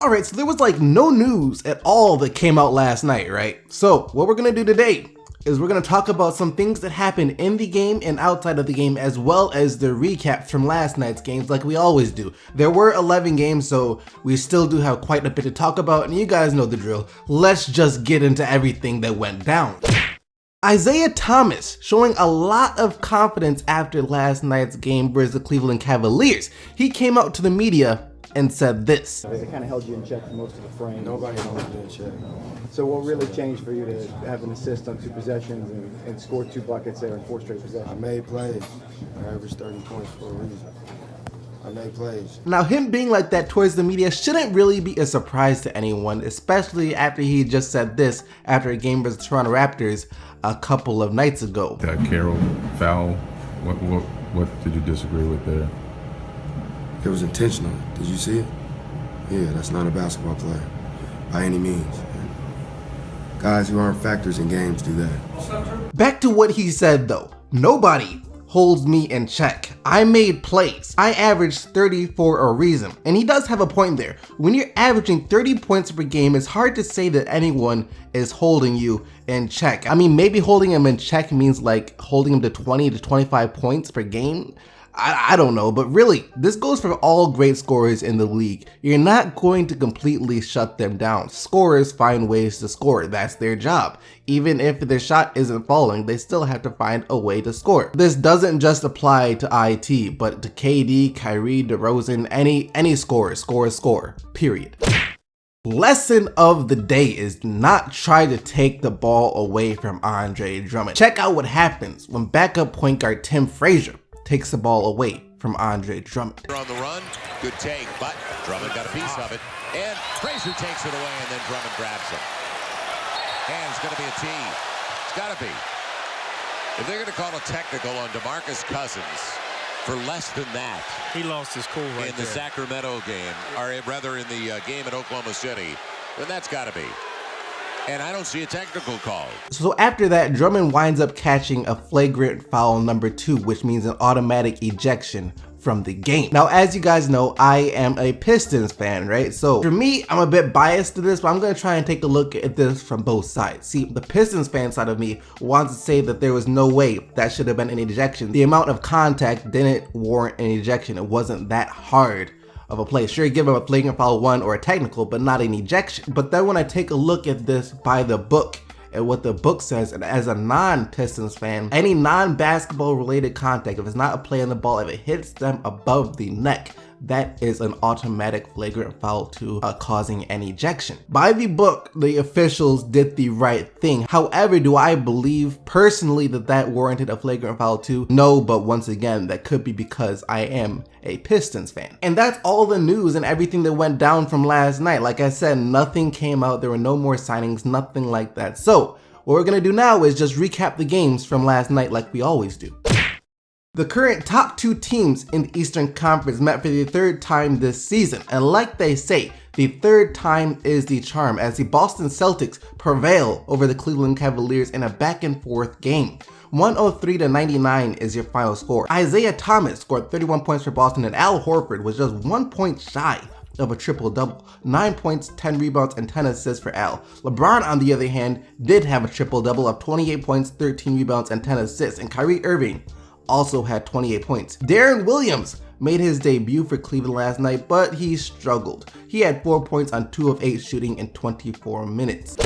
Alright, so there was like no news at all that came out last night, right? So what we're gonna do today is we're gonna talk about some things that happened in the game and outside of the game, as well as the recaps from last night's games like we always do. There were 11 games, so we still do have quite a bit to talk about, and you guys know the drill. Let's just get into everything that went down. Isaiah Thomas showing a lot of confidence after last night's game versus the Cleveland Cavaliers. He came out to the media and said this. They kind of held you in check for most of the frame. Nobody held me in check. So what really changed for you to have an assist on 2 possessions and score 2 buckets there in 4 straight possessions? I made plays. I averaged 30 points for a reason. I made plays. Now, him being like that towards the media shouldn't really be a surprise to anyone, especially after he just said this after a game versus the Toronto Raptors a couple of nights ago. That Carroll foul, what did you disagree with there? It was intentional. Did you see it? Yeah, that's not a basketball play by any means. Guys who aren't factors in games do that. Back to what he said though. Nobody holds me in check. I made plays. I averaged 30 for a reason. And he does have a point there. When you're averaging 30 points per game, it's hard to say that anyone is holding you in check. I mean, maybe holding him in check means like holding him to 20 to 25 points per game. I don't know, but really, this goes for all great scorers in the league. You're not going to completely shut them down. Scorers find ways to score. That's their job. Even if their shot isn't falling, they still have to find a way to score. This doesn't just apply to IT, but to KD, Kyrie, DeRozan, any scorer, score, period. Lesson of the day is do not try to take the ball away from Andre Drummond. Check out what happens when backup point guard Tim Frazier takes the ball away from Andre Drummond. On the run, good take, but Drummond got a piece of it, and Frazier takes it away, and then Drummond grabs him. And it's going to be a tee. It's got to be. If they're going to call a technical on DeMarcus Cousins for less than that, he lost his cool right in the Sacramento game, or rather in the game at Oklahoma City, then that's got to be. And I don't see a technical call. So after that, Drummond winds up catching a flagrant foul number 2, which means an automatic ejection from the game. Now, as you guys know, I am a Pistons fan, right? So for me, I'm a bit biased to this, but I'm gonna try and take a look at this from both sides. See, the Pistons fan side of me wants to say that there was no way that should have been an ejection. The amount of contact didn't warrant an ejection. It wasn't that hard of a play. Sure, give him a flagrant foul 1 or a technical, but not an ejection. But then when I take a look at this by the book and what the book says, and as a non-Pistons fan, any non-basketball related contact, if it's not a play on the ball, if it hits them above the neck, that is an automatic flagrant foul to causing an ejection. By the book, the officials did the right thing. However, do I believe personally that that warranted a flagrant foul too? No, but once again, that could be because I am a Pistons fan. And that's all the news and everything that went down from last night. Like I said, nothing came out. There were no more signings, nothing like that. So what we're gonna do now is just recap the games from last night like we always do. The current top 2 teams in the Eastern Conference met for the 3rd time this season, and like they say, the 3rd time is the charm, as the Boston Celtics prevail over the Cleveland Cavaliers in a back and forth game. 103-99 is your final score. Isaiah Thomas scored 31 points for Boston, and Al Horford was just 1 point shy of a triple-double. 9 points, 10 rebounds, and 10 assists for Al. LeBron, on the other hand, did have a triple-double of 28 points, 13 rebounds, and 10 assists, and Kyrie Irving also had 28 points. Darren Williams made his debut for Cleveland last night, but he struggled. He had 4 points on 2 of 8 shooting in 24 minutes.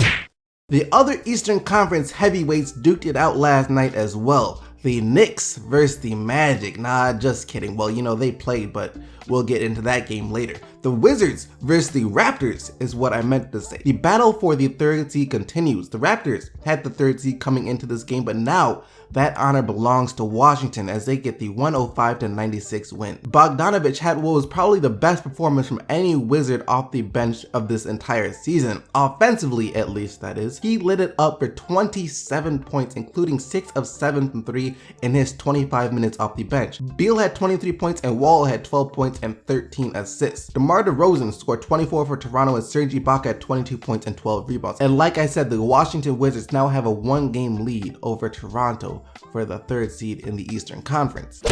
The other Eastern Conference heavyweights duked it out last night as well. The Knicks versus the Magic. Nah, just kidding. Well, you know, they played, but we'll get into that game later. The Wizards versus the Raptors is what I meant to say. The battle for the 3rd seed continues. The Raptors had the 3rd seed coming into this game, but now that honor belongs to Washington as they get the 105-96 win. Bogdanović had what was probably the best performance from any Wizard off the bench of this entire season. Offensively, at least, that is. He lit it up for 27 points, including 6 of 7 from 3 in his 25 minutes off the bench. Beal had 23 points and Wall had 12 points and 13 assists. DeMar DeRozan scored 24 for Toronto and Serge Ibaka had 22 points and 12 rebounds. And like I said, the Washington Wizards now have a 1-game lead over Toronto for the 3rd seed in the Eastern Conference.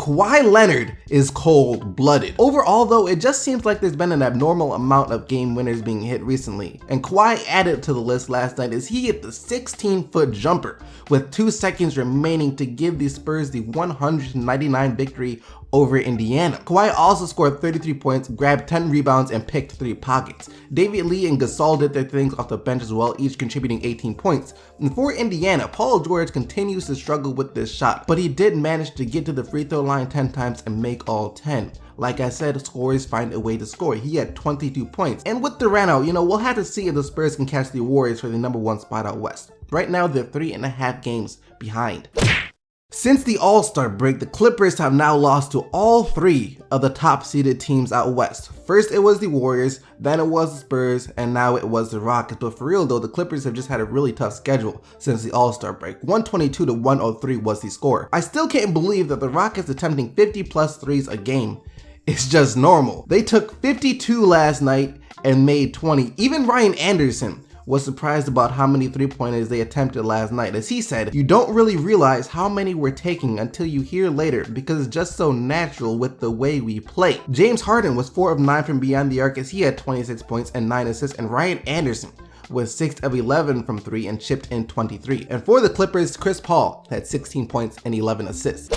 Kawhi Leonard is cold-blooded. Overall though, it just seems like there's been an abnormal amount of game winners being hit recently. And Kawhi added to the list last night as he hit the 16-foot jumper with 2 seconds remaining to give the Spurs the 199 victory over Indiana. Kawhi also scored 33 points, grabbed 10 rebounds, and picked 3 pockets. David Lee and Gasol did their things off the bench as well, each contributing 18 points. And for Indiana, Paul George continues to struggle with this shot, but he did manage to get to the free throw line 10 times and make all 10. Like I said, scorers find a way to score. He had 22 points. And with Durant out, we'll have to see if the Spurs can catch the Warriors for the #1 spot out west. Right now, they're 3.5 games behind. Since the All-Star break, the Clippers have now lost to all 3 of the top-seeded teams out west. First it was the Warriors, then it was the Spurs, and now it was the Rockets. But for real though, the Clippers have just had a really tough schedule since the All-Star break. 122 to 103 was the score. I still can't believe that the Rockets attempting 50+ threes a game is just normal. They took 52 last night and made 20. Even Ryan Anderson was surprised about how many 3-pointers they attempted last night. As he said, you don't really realize how many we're taking until you hear later because it's just so natural with the way we play. James Harden was 4 of 9 from beyond the arc as he had 26 points and 9 assists, and Ryan Anderson was 6 of 11 from 3 and chipped in 23. And for the Clippers, Chris Paul had 16 points and 11 assists.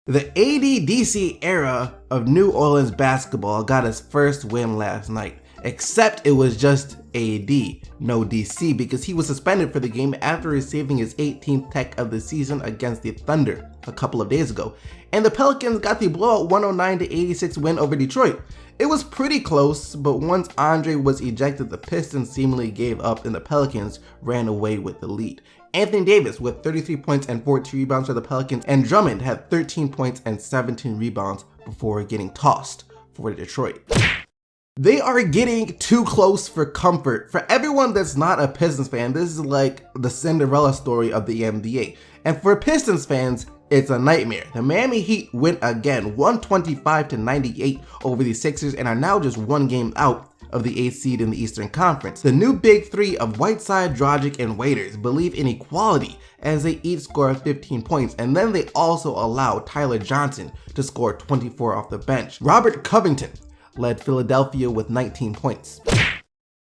The AD-DC era of New Orleans basketball got its first win last night. Except it was just AD, no DC, because he was suspended for the game after receiving his 18th tech of the season against the Thunder a couple of days ago. And the Pelicans got the blowout 109-86 win over Detroit. It was pretty close, but once Andre was ejected, the Pistons seemingly gave up and the Pelicans ran away with the lead. Anthony Davis with 33 points and 14 rebounds for the Pelicans, and Drummond had 13 points and 17 rebounds before getting tossed for Detroit. They are getting too close for comfort. For everyone that's not a Pistons fan, this is like the Cinderella story of the NBA. And for Pistons fans, it's a nightmare. The Miami Heat win again, 125-98 over the Sixers, and are now just 1 game out of the 8th seed in the Eastern Conference. The new big 3 of Whiteside, Dragic, and Waiters believe in equality as they each score 15 points, and then they also allow Tyler Johnson to score 24 off the bench. Robert Covington led Philadelphia with 19 points.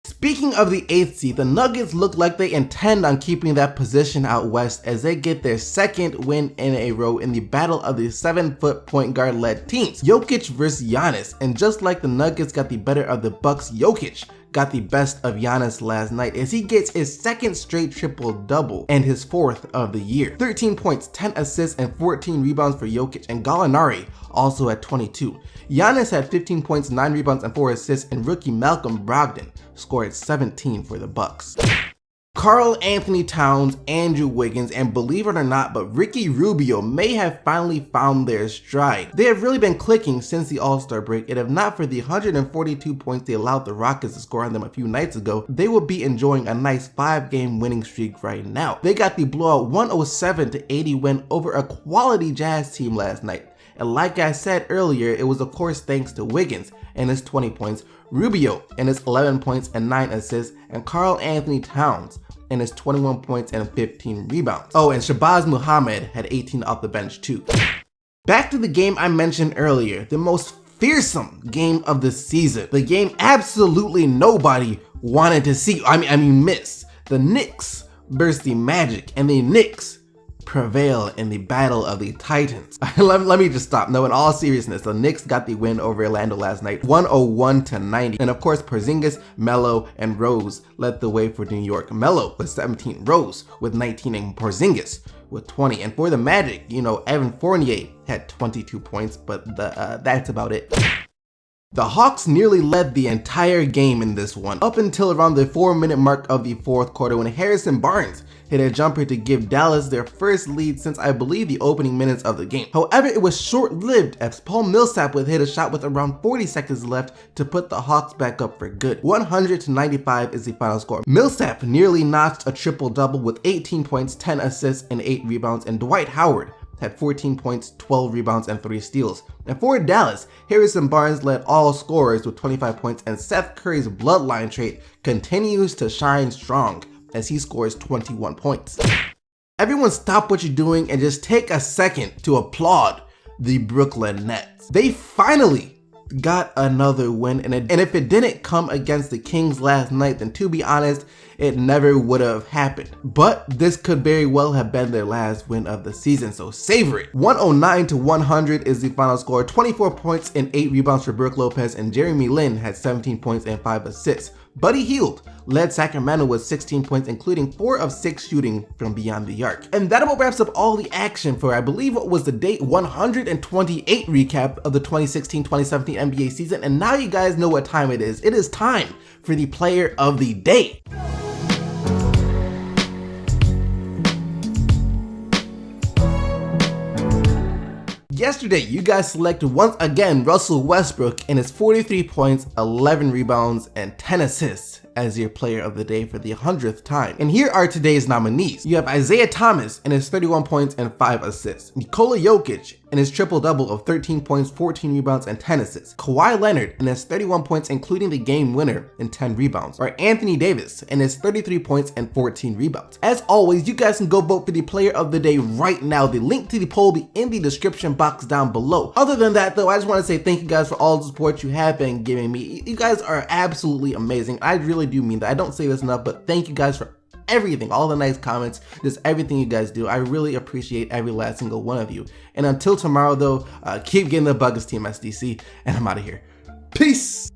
Speaking of the 8th seed, the Nuggets look like they intend on keeping that position out west as they get their 2nd win in a row in the battle of the 7-foot point guard led teams, Jokic versus Giannis. And just like the Nuggets got the better of the Bucks, Jokic got the best of Giannis last night as he gets his 2nd straight triple-double and his 4th of the year. 13 points, 10 assists, and 14 rebounds for Jokic, and Gallinari also at 22. Giannis had 15 points, 9 rebounds, and 4 assists, and rookie Malcolm Brogdon scored 17 for the Bucks. Karl Anthony Towns, Andrew Wiggins, and believe it or not, but Ricky Rubio may have finally found their stride. They have really been clicking since the All-Star break, and if not for the 142 points they allowed the Rockets to score on them a few nights ago, they would be enjoying a nice 5-game winning streak right now. They got the blowout 107-80 win over a quality Jazz team last night. And like I said earlier, it was of course thanks to Wiggins and his 20 points, Rubio and his 11 points and 9 assists, and Karl Anthony Towns and his 21 points and 15 rebounds. Oh, and Shabazz Muhammad had 18 off the bench too. Back to the game I mentioned earlier, the most fearsome game of the season. The game absolutely nobody wanted to see. I mean miss. The Knicks versus the Magic, and the Knicks prevail in the battle of the Titans. Let me just stop. No, in all seriousness, the Knicks got the win over Orlando last night, 101-90. And of course, Porzingis, Melo, and Rose led the way for New York. Melo with 17, Rose with 19, and Porzingis with 20. And for the Magic, Evan Fournier had 22 points, but that's about it. The Hawks nearly led the entire game in this one, up until around the 4-minute mark of the 4th quarter when Harrison Barnes hit a jumper to give Dallas their first lead since I believe the opening minutes of the game. However, it was short-lived as Paul Millsap would hit a shot with around 40 seconds left to put the Hawks back up for good. 100-95 is the final score. Millsap nearly notched a triple-double with 18 points, 10 assists, and 8 rebounds, and Dwight Howard had 14 points, 12 rebounds, and 3 steals. And for Dallas, Harrison Barnes led all scorers with 25 points, and Seth Curry's bloodline trait continues to shine strong as he scores 21 points. Everyone stop what you're doing and just take a second to applaud the Brooklyn Nets. They finally got another win, and if it didn't come against the Kings last night, then to be honest, it never would have happened. But this could very well have been their last win of the season, so savor it. 109-100 is the final score. 24 points and 8 rebounds for Brook Lopez, and Jeremy Lin had 17 points and 5 assists. Buddy Hield led Sacramento with 16 points, including 4 of 6 shooting from beyond the arc. And that about wraps up all the action for, I believe, what was the day 128 recap of the 2016-2017 NBA season. And now you guys know what time it is. It is time for the player of the day. Yesterday, you guys selected once again Russell Westbrook and his 43 points, 11 rebounds, and 10 assists as your player of the day for the 100th time. And here are today's nominees. You have Isaiah Thomas and his 31 points and 5 assists. Nikola Jokic and his triple-double of 13 points, 14 rebounds, and 10 assists. Kawhi Leonard and his 31 points, including the game winner and 10 rebounds. Or Anthony Davis and his 33 points and 14 rebounds. As always, you guys can go vote for the player of the day right now. The link to the poll will be in the description box down below. Other than that though, I just want to say thank you guys for all the support you have been giving me. You guys are absolutely amazing. I really do mean that. I don't say this enough, but thank you guys for everything, all the nice comments, just everything you guys do. I really appreciate every last single one of you. And until tomorrow though, keep getting the buckets, Team SDC, and I'm out of here. Peace.